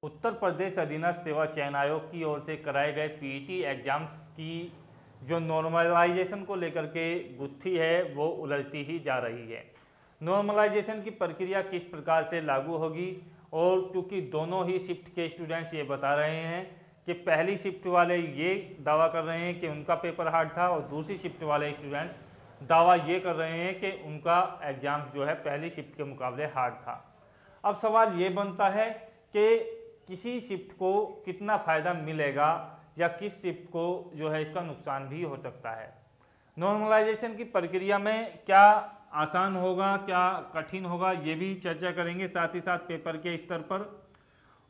उत्तर प्रदेश अधीनस्थ सेवा चयन आयोग की ओर से कराए गए पीईटी एग्जाम्स की जो नॉर्मलाइजेशन को लेकर के गुत्थी है वो उलझती ही जा रही है। नॉर्मलाइजेशन की प्रक्रिया किस प्रकार से लागू होगी, और क्योंकि दोनों ही शिफ्ट के स्टूडेंट्स ये बता रहे हैं कि पहली शिफ्ट वाले ये दावा कर रहे हैं कि उनका पेपर हार्ड था और दूसरी शिफ्ट वाले स्टूडेंट्स दावा ये कर रहे हैं कि उनका एग्ज़ाम जो है पहली शिफ्ट के मुकाबले हार्ड था। अब सवाल ये बनता है कि किसी शिफ्ट को कितना फ़ायदा मिलेगा या किस शिफ्ट को जो है इसका नुकसान भी हो सकता है। नॉर्मलाइजेशन की प्रक्रिया में क्या आसान होगा, क्या कठिन होगा, ये भी चर्चा करेंगे, साथ ही साथ पेपर के स्तर पर,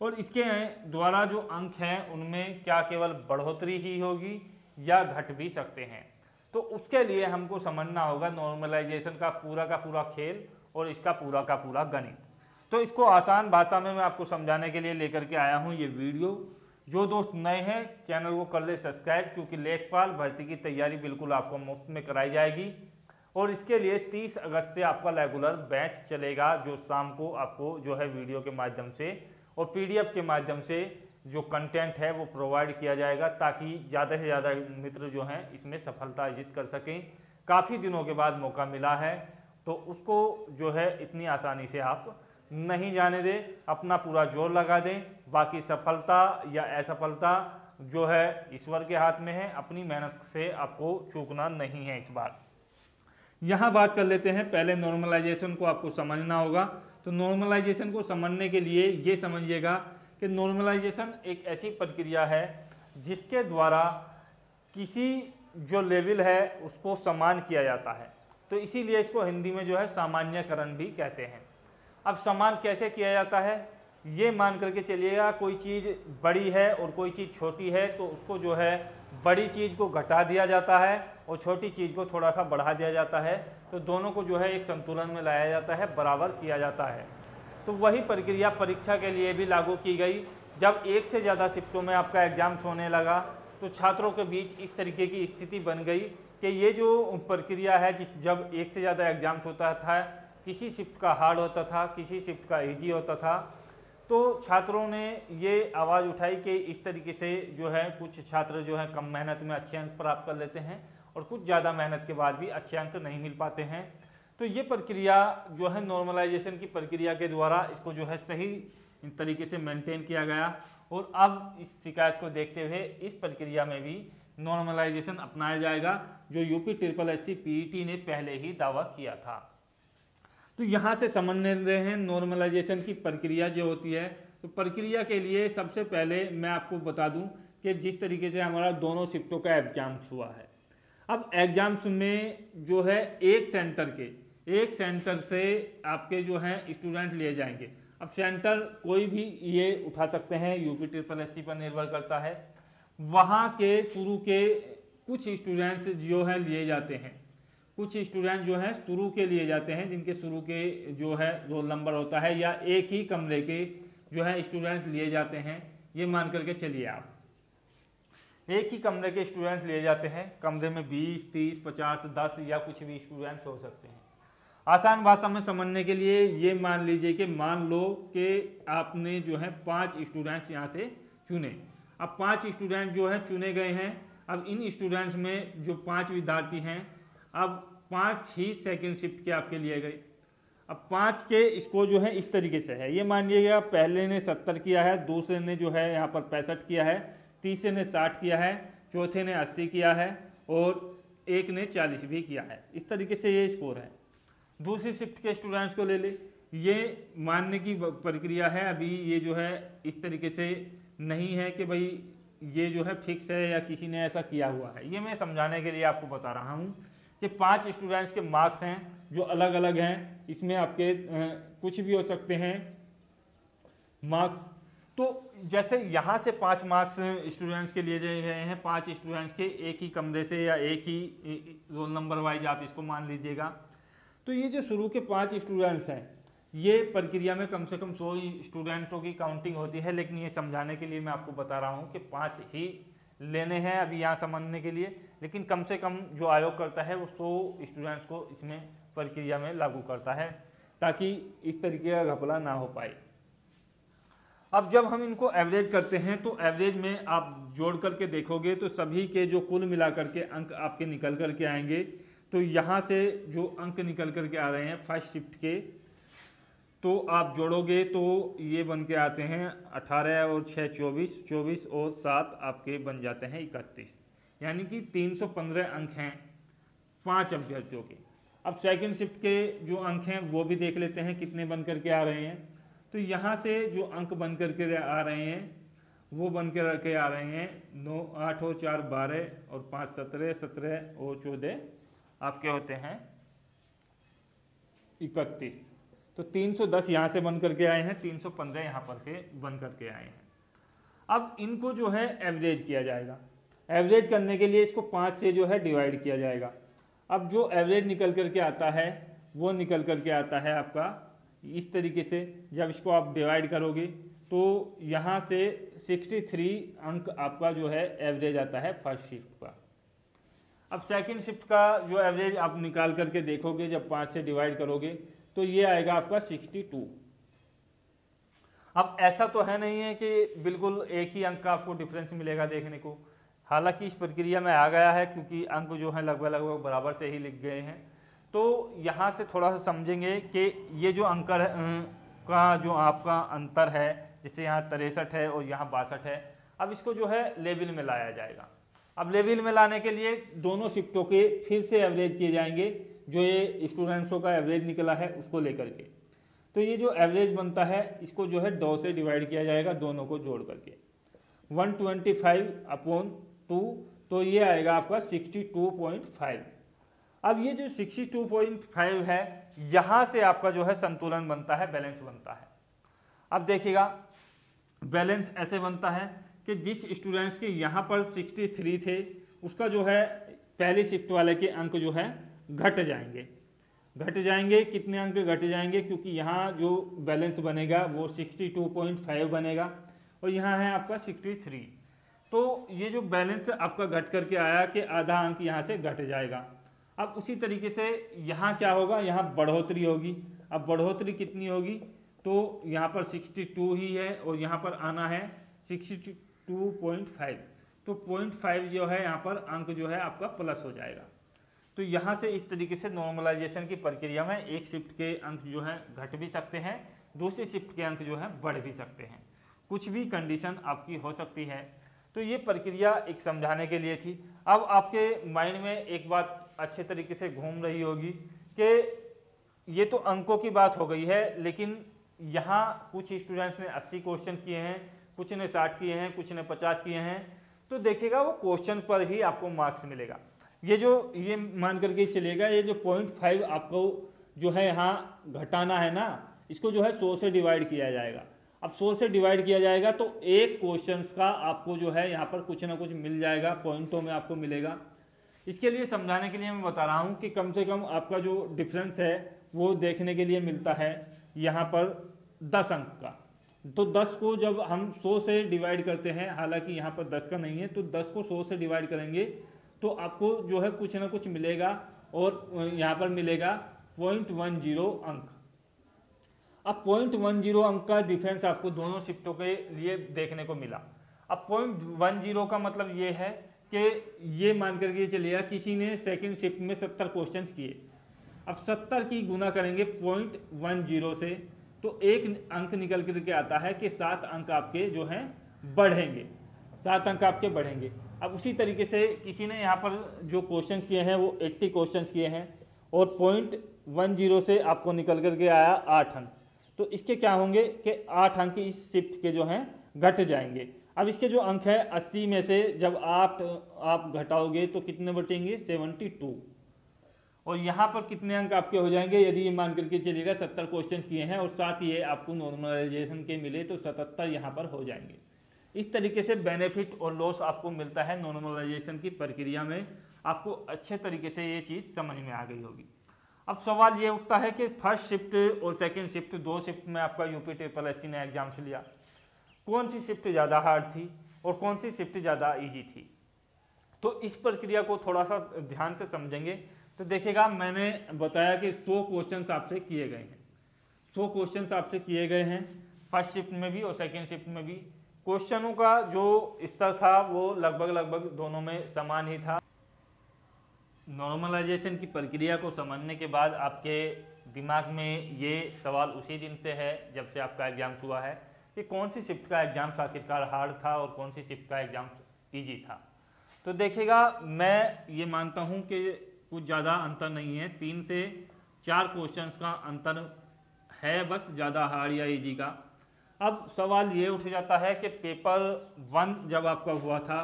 और इसके द्वारा जो अंक हैं उनमें क्या केवल बढ़ोतरी ही होगी या घट भी सकते हैं। तो उसके लिए हमको समझना होगा नॉर्मलाइजेशन का पूरा खेल और इसका पूरा गणित। तो इसको आसान भाषा में मैं आपको समझाने के लिए लेकर के आया हूँ ये वीडियो। जो दोस्त नए हैं चैनल को कर ले सब्सक्राइब, क्योंकि लेखपाल भर्ती की तैयारी बिल्कुल आपको मुफ्त में कराई जाएगी। और इसके लिए 30 अगस्त से आपका रेगुलर बैच चलेगा, जो शाम को आपको जो है वीडियो के माध्यम से और PDF के माध्यम से जो कंटेंट है वो प्रोवाइड किया जाएगा, ताकि ज़्यादा से ज़्यादा मित्र जो हैं इसमें सफलता अर्जित कर सकें। काफ़ी दिनों के बाद मौका मिला है तो उसको जो है इतनी आसानी से आप नहीं जाने दें, अपना पूरा जोर लगा दें। बाकी सफलता या असफलता जो है ईश्वर के हाथ में है, अपनी मेहनत से आपको चूकना नहीं है। इस बार यहाँ बात कर लेते हैं, पहले नॉर्मलाइजेशन को आपको समझना होगा। तो नॉर्मलाइजेशन को समझने के लिए ये समझिएगा कि नॉर्मलाइजेशन एक ऐसी प्रक्रिया है जिसके द्वारा किसी जो लेवल है उसको समान किया जाता है। तो इसीलिए इसको हिंदी में जो है सामान्यकरण भी कहते हैं। अब समान कैसे किया जाता है, ये मान करके चलिएगा कोई चीज़ बड़ी है और कोई चीज़ छोटी है, तो उसको जो है बड़ी चीज़ को घटा दिया जाता है और छोटी चीज़ को थोड़ा सा बढ़ा दिया जाता है। तो दोनों को जो है एक संतुलन में लाया जाता है, बराबर किया जाता है। तो वही प्रक्रिया परीक्षा के लिए भी लागू की गई। जब एक से ज़्यादा शिफ्टों में आपका एग्जाम्स होने लगा तो छात्रों के बीच इस तरीके की स्थिति बन गई कि ये जो प्रक्रिया है, जब एक से ज़्यादा एग्जाम्स होता था, किसी शिफ्ट का हार्ड होता था, किसी शिफ्ट का इजी होता था, तो छात्रों ने ये आवाज़ उठाई कि इस तरीके से जो है कुछ छात्र जो है कम मेहनत में अच्छे अंक प्राप्त कर लेते हैं और कुछ ज़्यादा मेहनत के बाद भी अच्छे अंक नहीं मिल पाते हैं। तो ये प्रक्रिया जो है नॉर्मलाइजेशन की प्रक्रिया के द्वारा इसको जो है सही तरीके से मेंटेन किया गया। और अब इस शिकायत को देखते हुए इस प्रक्रिया में भी नॉर्मलाइजेशन अपनाया जाएगा, जो UPSSC PET ने पहले ही दावा किया था। तो यहाँ से समझ रहे हैं नॉर्मलाइजेशन की प्रक्रिया जो होती है। तो प्रक्रिया के लिए सबसे पहले मैं आपको बता दूं कि जिस तरीके से हमारा दोनों शिफ्टों का एग्जाम्स हुआ है, अब एग्जाम्स में जो है एक सेंटर से आपके जो हैं स्टूडेंट लिए जाएंगे। अब सेंटर कोई भी ये उठा सकते हैं, UPSSC पर निर्भर करता है। वहाँ के शुरू के कुछ स्टूडेंट्स जो हैं लिए जाते हैं, कुछ स्टूडेंट जो हैं शुरू के लिए जाते हैं, जिनके शुरू के जो है रोल नंबर होता है, या एक ही कमरे के जो है स्टूडेंट लिए जाते हैं। ये मान करके चलिए आप एक ही कमरे के स्टूडेंट लिए जाते हैं। कमरे में 20, 30, 50, 10 या कुछ भी स्टूडेंट्स हो सकते हैं। आसान भाषा में समझने के लिए ये मान लीजिए कि मान लो कि आपने जो है 5 स्टूडेंट्स यहाँ से चुने। अब 5 स्टूडेंट जो है चुने गए हैं। अब इन स्टूडेंट्स में जो 5 विद्यार्थी हैं, अब 5 ही सेकंड शिफ्ट के आपके लिए गए। अब 5 के स्कोर जो है इस तरीके से है, ये मान लीजिएगा पहले ने 70 किया है, दूसरे ने जो है यहाँ पर 65 किया है, तीसरे ने 60 किया है, चौथे ने 80 किया है और एक ने 40 भी किया है। इस तरीके से ये स्कोर है। दूसरी शिफ्ट के स्टूडेंट्स को ले ले, ये मानने की प्रक्रिया है। अभी ये जो है इस तरीके से नहीं है कि भाई ये जो है फिक्स है या किसी ने ऐसा किया हुआ है। ये मैं समझाने के लिए आपको बता रहा हूँ कि 5 स्टूडेंट्स के मार्क्स हैं जो अलग अलग हैं। इसमें आपके कुछ भी हो सकते हैं मार्क्स। तो जैसे यहाँ से 5 मार्क्स स्टूडेंट्स के लिए गए हैं, 5 स्टूडेंट्स के एक ही कमरे से या एक ही रोल नंबर वाइज आप इसको मान लीजिएगा। तो ये जो शुरू के 5 स्टूडेंट्स हैं, ये प्रक्रिया में कम से कम 100 स्टूडेंटों की काउंटिंग होती है, लेकिन ये समझाने के लिए मैं आपको बता रहा हूँ कि 5 ही लेने हैं अभी यहाँ समझने के लिए। लेकिन कम से कम जो आयोग करता है वो 100 स्टूडेंट्स को इसमें प्रक्रिया में लागू करता है, ताकि इस तरीके का घपला ना हो पाए। अब जब हम इनको एवरेज करते हैं तो एवरेज में आप जोड़ करके देखोगे तो सभी के जो कुल मिला करके अंक आपके निकल करके आएंगे। तो यहाँ से जो अंक निकल करके आ रहे हैं फर्स्ट शिफ्ट के, तो आप जोड़ोगे तो ये बन के आते हैं 18 और 6 24, 24 और 7 आपके बन जाते हैं 31, यानी कि 315 अंक हैं 5 अभ्यर्थियों के। अब सेकंड शिफ्ट के जो अंक हैं वो भी देख लेते हैं कितने बन करके आ रहे हैं। तो यहाँ से जो अंक बन करके आ रहे हैं वो बन के आ रहे हैं 9 8 और 4 12 और 5 17, 17 और 14 आपके होते हैं 31। तो 310 यहाँ से बन करके आए हैं, 315 यहाँ पर के बन करके आए हैं। अब इनको जो है एवरेज किया जाएगा। एवरेज करने के लिए इसको 5 से जो है डिवाइड किया जाएगा। अब जो एवरेज निकल करके आता है वो निकल करके आता है आपका इस तरीके से। जब इसको आप डिवाइड करोगे तो यहाँ से 63 अंक आपका जो है एवरेज आता है फर्स्ट शिफ्ट का। अब सेकंड शिफ्ट का जो एवरेज आप निकाल करके देखोगे, जब 5 से डिवाइड करोगे तो ये आएगा आपका 62। अब ऐसा तो है नहीं है कि बिल्कुल एक ही अंक का आपको डिफरेंस मिलेगा देखने को, हालांकि इस प्रक्रिया में आ गया है क्योंकि अंक जो है लगभग लगभग बराबर से ही लिख गए हैं। तो यहाँ से थोड़ा सा समझेंगे कि ये जो अंक का जो आपका अंतर है, जैसे यहाँ 63 है और यहाँ 62 है, अब इसको जो है लेवल में लाया जाएगा। अब लेवल में लाने के लिए दोनों शिफ्टों के फिर से एवरेज किए जाएंगे, जो ये स्टूडेंट्सों का एवरेज निकला है उसको लेकर के। तो ये जो एवरेज बनता है इसको जो है 2 से डिवाइड किया जाएगा दोनों को जोड़ करके, 125/2, तो ये आएगा आपका 62.5। अब ये जो 62.5 है यहाँ से आपका जो है संतुलन बनता है, बैलेंस बनता है। अब देखिएगा बैलेंस ऐसे बनता है कि जिस स्टूडेंट्स के यहाँ पर 63 थे उसका जो है पहली शिफ्ट वाले के अंक जो है घट जाएंगे। कितने अंक घट जाएंगे, क्योंकि यहाँ जो बैलेंस बनेगा वो 62.5 बनेगा और यहाँ है आपका 63। तो ये जो बैलेंस आपका घट करके आया कि आधा अंक यहाँ से घट जाएगा। अब उसी तरीके से यहाँ क्या होगा, यहाँ बढ़ोतरी होगी। अब बढ़ोतरी कितनी होगी, तो यहाँ पर 62 ही है और यहाँ पर आना है 62.5, तो 0.5 जो है यहाँ पर अंक जो है आपका प्लस हो जाएगा। तो यहाँ से इस तरीके से नॉर्मलाइजेशन की प्रक्रिया में एक शिफ्ट के अंक जो है घट भी सकते हैं, दूसरी शिफ्ट के अंक जो है बढ़ भी सकते हैं, कुछ भी कंडीशन आपकी हो सकती है। तो ये प्रक्रिया एक समझाने के लिए थी। अब आपके माइंड में एक बात अच्छे तरीके से घूम रही होगी कि ये तो अंकों की बात हो गई है, लेकिन यहाँ कुछ स्टूडेंट्स ने 80 क्वेश्चन किए हैं, कुछ ने 60 किए हैं, कुछ ने 50 किए हैं। तो देखिएगा वो क्वेश्चन पर ही आपको मार्क्स मिलेगा। ये मान करके चलेगा, ये जो 0.5 आपको जो है यहाँ घटाना है ना, इसको जो है 100 से डिवाइड किया जाएगा। अब 100 से डिवाइड किया जाएगा तो एक क्वेश्चंस का आपको जो है यहाँ पर कुछ ना कुछ मिल जाएगा, पॉइंटों में आपको मिलेगा। इसके लिए समझाने के लिए मैं बता रहा हूँ कि कम से कम आपका जो डिफरेंस है वो देखने के लिए मिलता है यहाँ पर 10 अंक का। तो 10 को जब हम 100 से डिवाइड करते हैं, हालांकि यहाँ पर 10 का नहीं है, तो 10 को 100 से डिवाइड करेंगे तो आपको जो है कुछ ना कुछ मिलेगा और यहाँ पर मिलेगा 0.10 अंक। अब 0.10 अंक का डिफरेंस आपको दोनों शिफ्टों के लिए देखने को मिला। अब 0.10 का मतलब ये है कि ये मान करके चलिएगा किसी ने सेकंड शिफ्ट में 70 क्वेश्चंस किए। अब 70 की गुना करेंगे 0.10 से तो एक अंक निकल करके आता है कि 7 अंक आपके जो हैं बढ़ेंगे, 7 अंक आपके बढ़ेंगे। अब उसी तरीके से किसी ने यहाँ पर जो क्वेश्चंस किए हैं वो 80 क्वेश्चंस किए हैं और 0.10 से आपको निकल करके आया 8 अंक। तो इसके क्या होंगे कि 8 अंक इस शिफ्ट के जो हैं घट जाएंगे। अब इसके जो अंक है 80 में से जब आप घटाओगे तो कितने बचेंगे, 72। और यहाँ पर कितने अंक आपके हो जाएंगे, यदि ये मान करके चलिएगा 70 क्वेश्चन किए हैं और साथ ये आपको नॉर्मलाइजेशन के मिले तो 77 यहाँ पर हो जाएंगे। इस तरीके से बेनिफिट और लॉस आपको मिलता है नॉर्मलाइजेशन की प्रक्रिया में। आपको अच्छे तरीके से ये चीज़ समझ में आ गई होगी। अब सवाल ये उठता है कि फर्स्ट शिफ्ट और सेकंड शिफ्ट, 2 शिफ्ट में आपका UPSSC ने एग्जाम्स लिया, कौन सी शिफ्ट ज़्यादा हार्ड थी और कौन सी शिफ्ट ज़्यादा ईजी थी। तो इस प्रक्रिया को थोड़ा सा ध्यान से समझेंगे तो देखिएगा, मैंने बताया कि 100 क्वेश्चन आपसे किए गए हैं, 100 क्वेश्चन आपसे किए गए हैं। फर्स्ट शिफ्ट में भी और सेकेंड शिफ्ट में भी क्वेश्चनों का जो स्तर था वो लगभग दोनों में समान ही था। नॉर्मलाइजेशन की प्रक्रिया को समझने के बाद आपके दिमाग में ये सवाल उसी दिन से है जब से आपका एग्जाम हुआ है कि कौन सी शिफ्ट का एग्जाम आखिरकार हार्ड था और कौन सी शिफ्ट का एग्जाम इजी था। तो देखिएगा, मैं ये मानता हूँ कि कुछ ज़्यादा अंतर नहीं है, 3 से 4 क्वेश्चंस का अंतर है बस, ज़्यादा हार्ड या इजी का। अब सवाल ये उठ जाता है कि पेपर 1 जब आपका हुआ था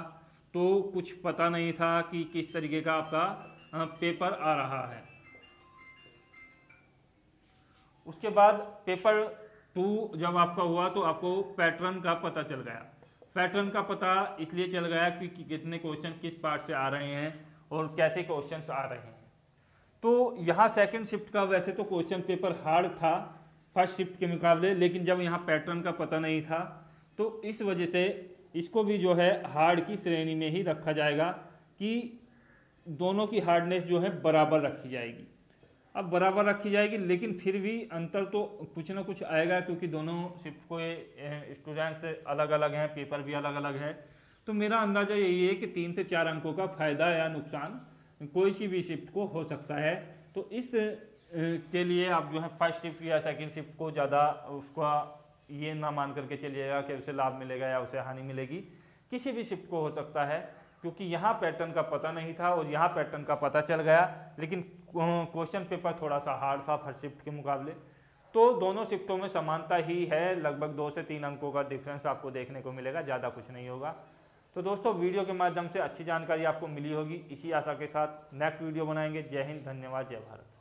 तो कुछ पता नहीं था कि किस तरीके का आपका पेपर आ रहा है। उसके बाद पेपर 2 जब आपका हुआ तो आपको पैटर्न का पता चल गया। पैटर्न का पता इसलिए चल गया कि कितने क्वेश्चंस किस पार्ट से आ रहे हैं और कैसे क्वेश्चंस आ रहे हैं। तो यहाँ सेकंड शिफ्ट का वैसे तो क्वेश्चन पेपर हार्ड था फर्स्ट शिफ्ट के मुकाबले, लेकिन जब यहाँ पैटर्न का पता नहीं था तो इस वजह से इसको भी जो है हार्ड की श्रेणी में ही रखा जाएगा कि दोनों की हार्डनेस जो है बराबर रखी जाएगी। अब बराबर रखी जाएगी लेकिन फिर भी अंतर तो कुछ ना कुछ आएगा, क्योंकि दोनों शिफ्ट को स्टूडेंट्स अलग अलग हैं, पेपर भी अलग अलग है। तो मेरा अंदाज़ा यही है कि 3 से 4 अंकों का फायदा या नुकसान कोई सी भी शिफ्ट को हो सकता है। तो इस के लिए आप जो है फर्स्ट शिफ्ट या सेकंड शिफ्ट को ज़्यादा उसका ये ना मान करके चलिएगा कि उसे लाभ मिलेगा या उसे हानि मिलेगी। किसी भी शिफ्ट को हो सकता है, क्योंकि यहाँ पैटर्न का पता नहीं था और यहाँ पैटर्न का पता चल गया, लेकिन क्वेश्चन पेपर थोड़ा सा हार्ड था फर्स्ट शिफ्ट के मुकाबले। तो दोनों शिफ्टों में समानता ही है, लगभग 2 से 3 अंकों का डिफरेंस आपको देखने को मिलेगा, ज़्यादा कुछ नहीं होगा। तो दोस्तों, वीडियो के माध्यम से अच्छी जानकारी आपको मिली होगी। इसी आशा के साथ नेक्स्ट वीडियो बनाएंगे। जय हिंद, धन्यवाद, जय भारत।